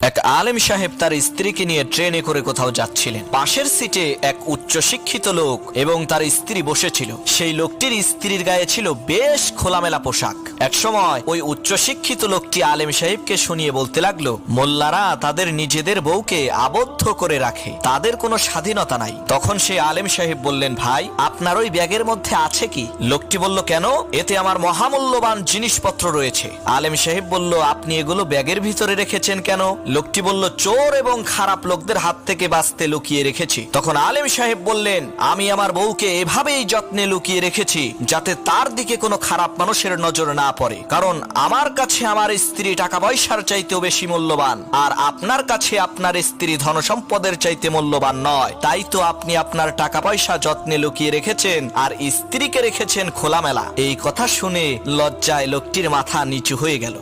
এক আলেম সাহেব তার স্ত্রীকে নিয়ে ট্রেনে করে কোথাও যাচ্ছিলেন। পাশের সিটে এক উচ্চশিক্ষিত লোক এবং তার স্ত্রী বসেছিল। সেই লোকটির স্ত্রীর গায়ে ছিল বেশ খোলামেলা পোশাক। এক সময় ওই উচ্চশিক্ষিত লোকটি আলেম সাহেবকে শুনিয়ে বলতে লাগলো, মোল্লারা তাদের নিজেদের বউকে আবদ্ধ করে রাখে, তাদের কোনো স্বাধীনতা নাই। তখন সেই আলেম সাহেব বললেন, ভাই আপনার ওই ব্যাগের মধ্যে আছে কি? লোকটি বলল, কেন? এতে আমার মহামূল্যবান জিনিসপত্র রয়েছে। আলেম সাহেব বলল, আপনি এগুলো ব্যাগের ভিতরে রেখেছেন কেন? লোকটি বলল, চোর এবং খারাপ লোকদের হাত থেকে বাঁচতে লুকিয়ে রেখেছি। তখন আলেম সাহেব বললেন, আমি আমার বউকে এভাবেই যত্নে লুকিয়ে রেখেছি যাতে তার দিকে কোনো খারাপ মানুষের নজর না পড়ে, কারণ আমার কাছে আমার স্ত্রী টাকা পয়সার চাইতেও বেশি মূল্যবান, আর আপনার কাছে আপনার স্ত্রী ধন সম্পদের চাইতে মূল্যবান নয়। তাই তো আপনি আপনার টাকা পয়সা যত্নে লুকিয়ে রেখেছেন আর স্ত্রীকে রেখেছেন খোলামেলা। এই কথা শুনে লজ্জায় লোকটির মাথা নিচু হয়ে গেল।